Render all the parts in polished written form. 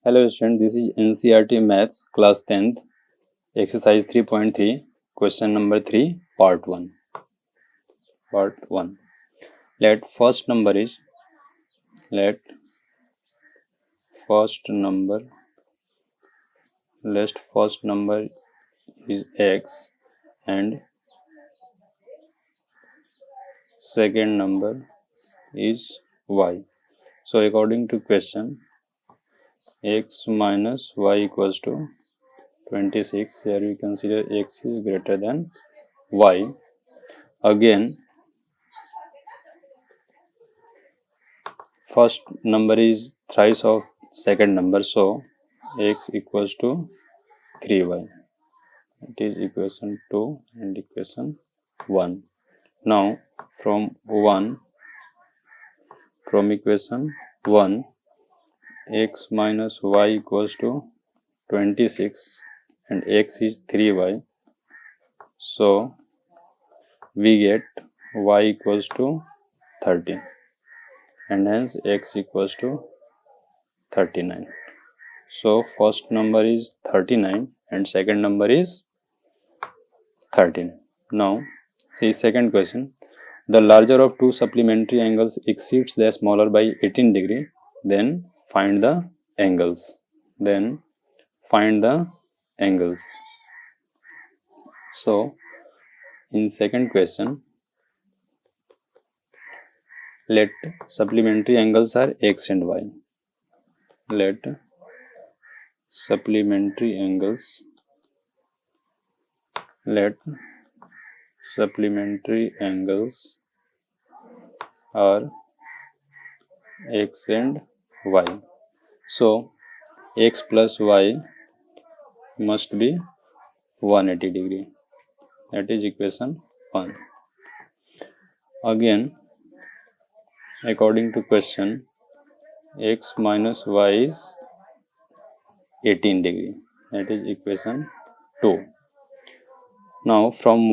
Hello student, this is NCERT Maths class 10th exercise 3.3 question number 3 part 1. Let first number is x and second number is y. So according to question, x minus y equals to 26. Here we consider x is greater than y. Again, first number is thrice of second number, so x equals to 3y. It is equation 2 and equation 1. Now from equation 1, x minus y equals to 26 and x is 3y. So we get y equals to 30 and hence x equals to 39. So first number is 39 and second number is 13. Now see second question. The larger of two supplementary angles exceeds the smaller by 18 degree. Then find the angles. So in second question, let supplementary angles are x and y. Let supplementary angles are x and y. So x plus y must be 180 degree. That is equation 1. Again, according to question, x minus y is 18 degree. That is equation 2. Now from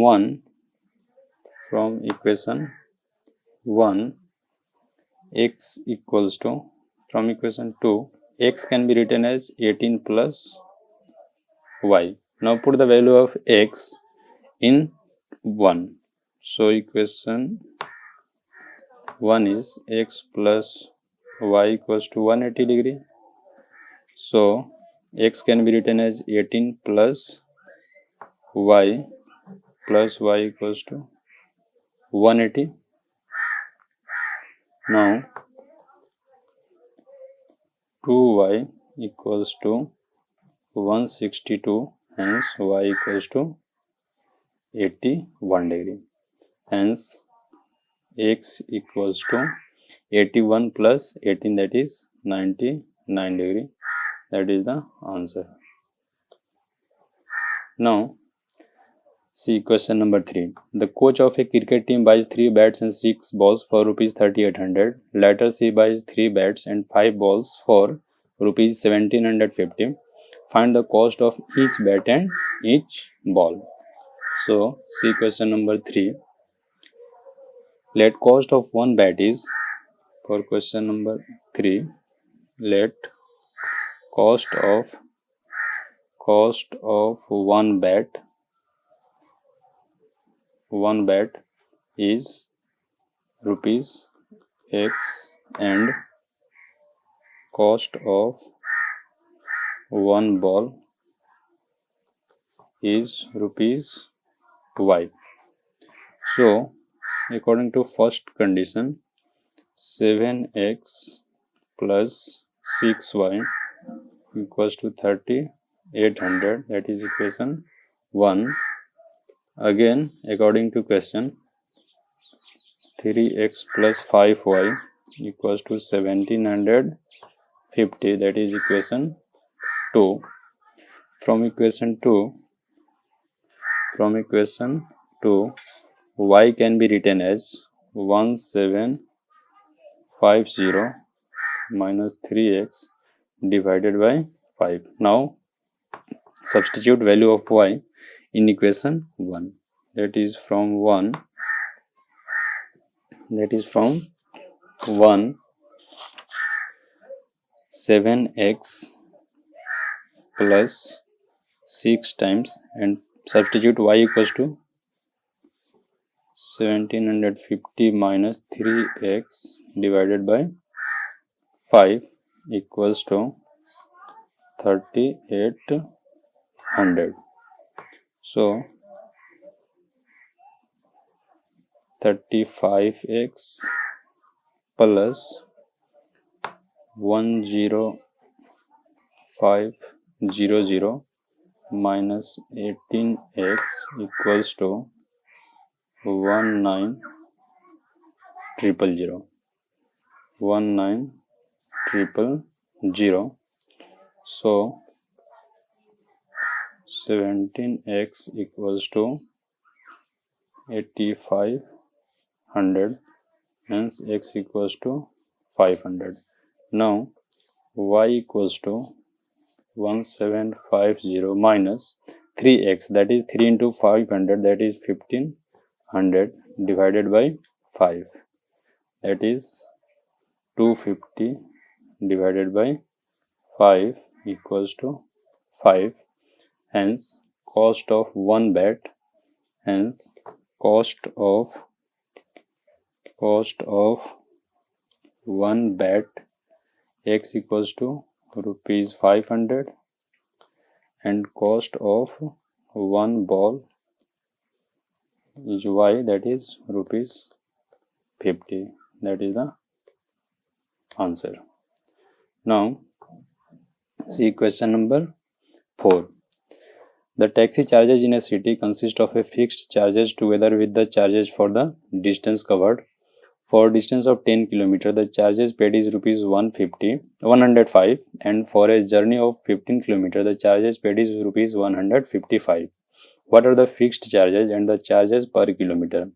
equation 1, x equals to, from equation 2, x can be written as 18 plus y. Now put the value of x in 1. So equation 1 is x plus y equals to 180 degree. So x can be written as 18 plus y equals to 180. Now 2y equals to 162, hence y equals to 81 degree. Hence x equals to 81 plus 18, that is 99 degree. That is the answer. Now see question number 3. The coach of a cricket team buys 3 bats and 6 balls for rupees 3800. Later she buys 3 bats and 5 balls for rupees 1750. Find the cost of each bat and each ball. So see question number 3. Let cost of one bat is, for question number 3, let cost of one bat is rupees x and cost of one ball is rupees y. So according to first condition, 7x plus 6y equals to 3800. That is equation 1. Again, according to question, 3x plus 5y equals to 1750. That is equation 2. From equation 2, y can be written as 1750 minus 3x divided by 5. Now substitute value of y in equation 1. That is from 7x plus 6 times and substitute y equals to 1750 minus 3x divided by 5 equals to 3800. So 35x plus 10500 minus 18x equals to 19000. 19000. So 17x equals to 8500, hence x equals to 500. Now y equals to 1750 minus 3x, that is 3 into 500, that is 1500 divided by 5, that is 250 divided by 5 equals to 5. Hence cost of one bat, hence cost of one bat x equals to rupees 500 and cost of one ball is y, that is rupees 50. That is the answer. Now see question number 4. The taxi charges in a city consist of a fixed charges together with the charges for the distance covered. For distance of 10 km, the charges paid is rupees 105, and for a journey of 15 km, the charges paid is rupees 155. What are the fixed charges and the charges per kilometer?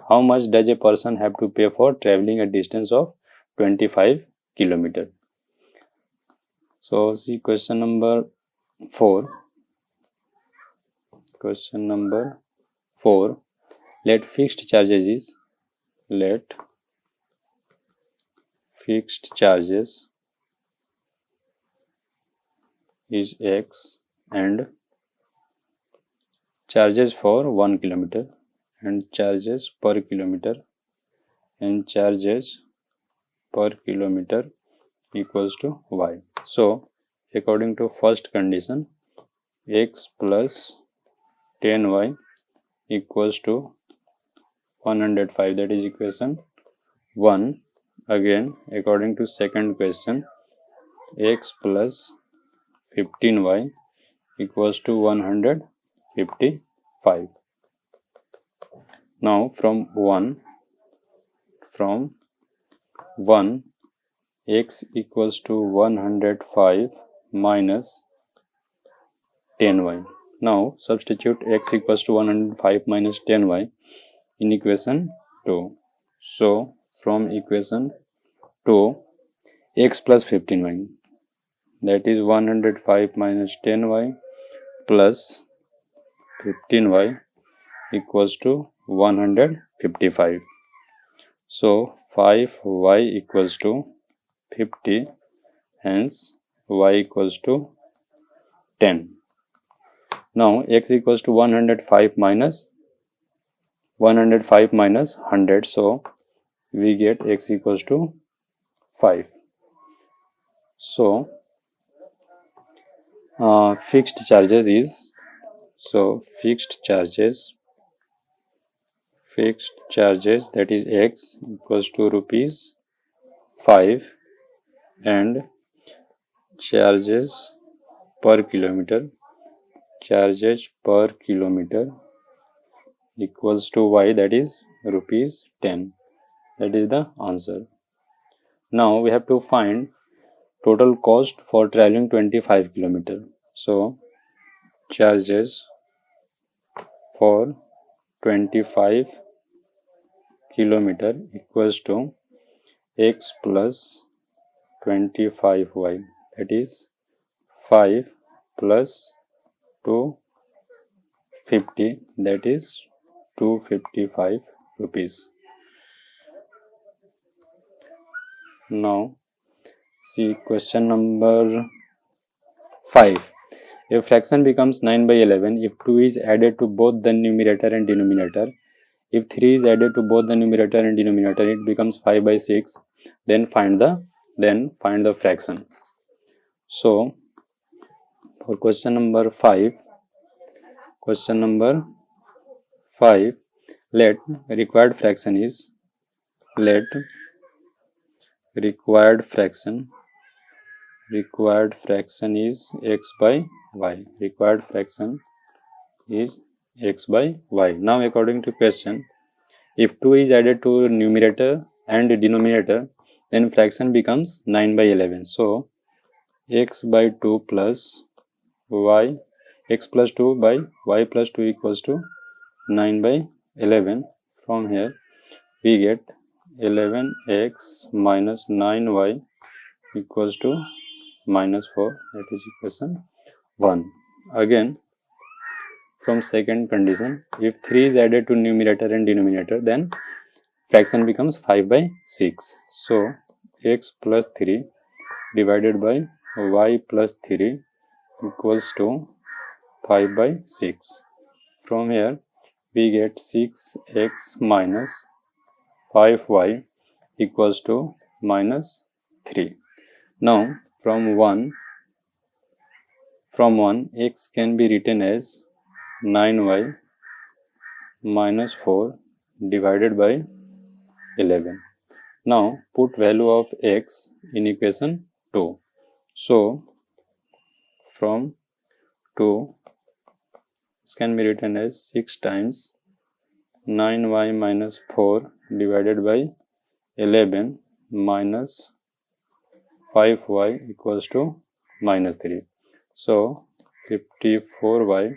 How much does a person have to pay for traveling a distance of 25 km? So see question number 4. Question number 4. Let fixed charges is x and charges for 1 kilometer and charges per kilometer equals to y. So according to first condition, x plus 10y equals to 105, that is equation 1. Again according to second question, x plus 15y equals to 155. Now from 1 x equals to 105 minus 10y. Now substitute x equals to 105 minus 10y in equation 2. So from equation 2, x plus 15y, that is 105 minus 10y plus 15y equals to 155. So 5y equals to 50, hence y equals to 10. Now x equals to 105 minus 100, so we get x equals to 5. So fixed charges that is x equals to rupees 5 and charges per kilometer equals to y, that is rupees 10. That is the answer. Now we have to find total cost for traveling 25 km. So charges for 25 km equals to x plus 25y, that is 5 plus 250, that is 255 rupees. Now see question number 5. A fraction becomes 9 by 11 if 2 is added to both the numerator and denominator. If 3 is added to both the numerator and denominator, it becomes 5 by 6. Then find the fraction. So for question number 5, let required fraction is x by y. Required fraction is x by y. Now according to question, if 2 is added to numerator and denominator, then fraction becomes 9 by 11. So x by 2 plus y, x plus 2 by y plus 2 equals to 9 by 11. From here we get 11x minus 9y equals to minus 4. That is equation 1. Again, from second condition, if 3 is added to numerator and denominator, then fraction becomes 5 by 6. So x plus 3 divided by y plus 3 equals to 5 by 6. From here we get 6x minus 5y equals to minus 3. Now from 1 x can be written as 9y minus 4 divided by 11. Now put value of x in equation 2. So from 2 this can be written as 6 times 9y minus 4 divided by 11 minus 5y equals to minus 3. So 54y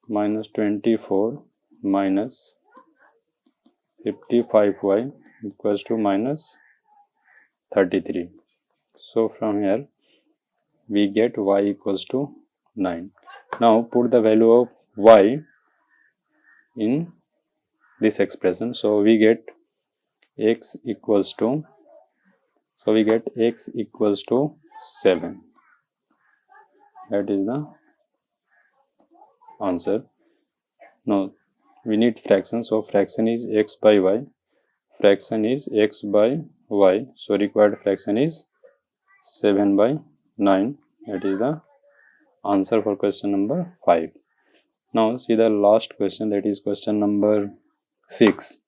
minus 24 minus 55y equals to minus 33. So from here we get y equals to 9. Now put the value of y in this expression. So we get x equals to 7. That is the answer. Now we need fraction. So fraction is x by y. So required fraction is 7 by 9. That is the answer for question number 5. Now see the last question, that is question number 6.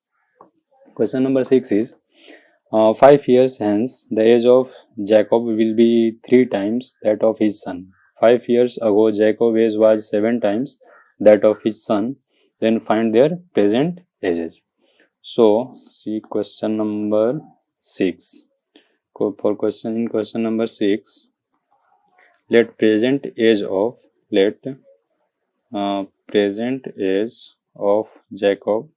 Question number 6 is 5 years hence the age of Jacob will be 3 times that of his son. 5 years ago Jacob's age was 7 times that of his son. Then find their present ages. So see question number 6. For question number 6, let present age of Jacob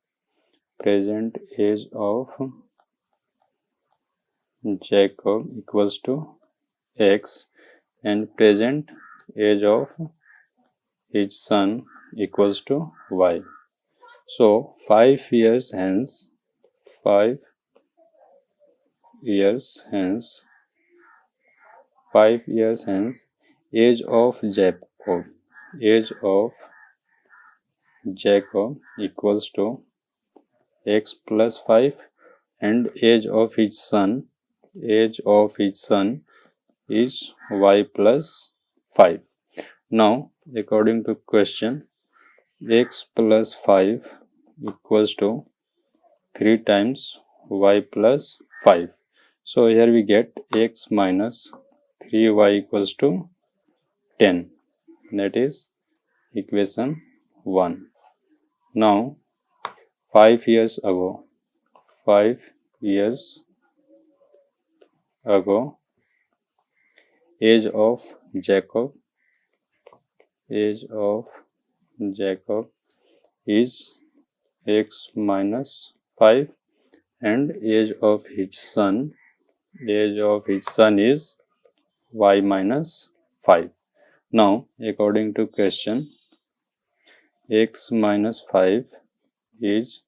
equals to x and present age of his son equals to y. So 5 years hence age of Jacob equals to x plus 5 and age of his son is y plus 5. Now according to question, x plus 5 equals to 3 times y plus 5. So here we get x minus 3y equals to 10. That is equation 1. Now 5 years ago age of Jacob is x minus 5 and age of his son is y minus 5. Now according to question, x minus 5 is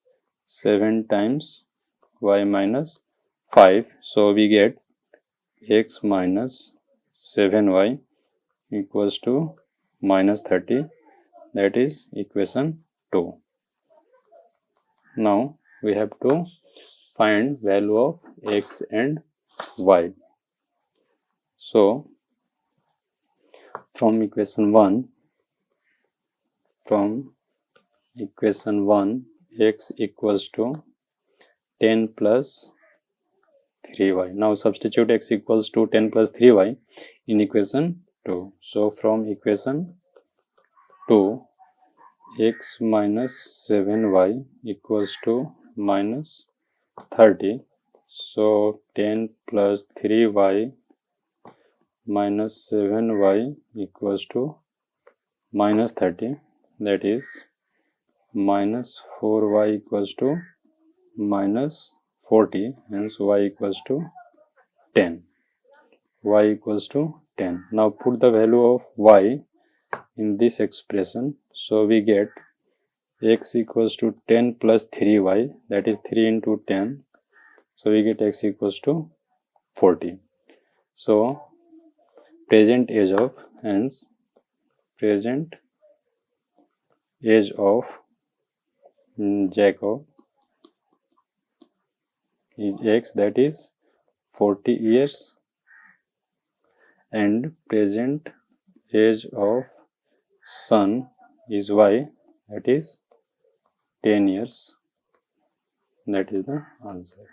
7 times y minus 5. So we get x minus 7y equals to minus 30, that is equation 2. Now we have to find value of x and y. So from equation 1, x equals to 10 plus 3y. Now substitute x equals to 10 plus 3y in equation 2. So from equation 2, x minus 7y equals to minus 30. So 10 plus 3y minus 7y equals to minus 30, that is minus 4y equals to minus 40, hence y equals to 10. Y equals to 10. Now put the value of y in this expression. So we get x equals to 10 plus 3y, that is 3 into 10. So we get x equals to 40. So present age of Jacob is x, that is 40 years, and present age of son is y, that is 10 years. That is the answer.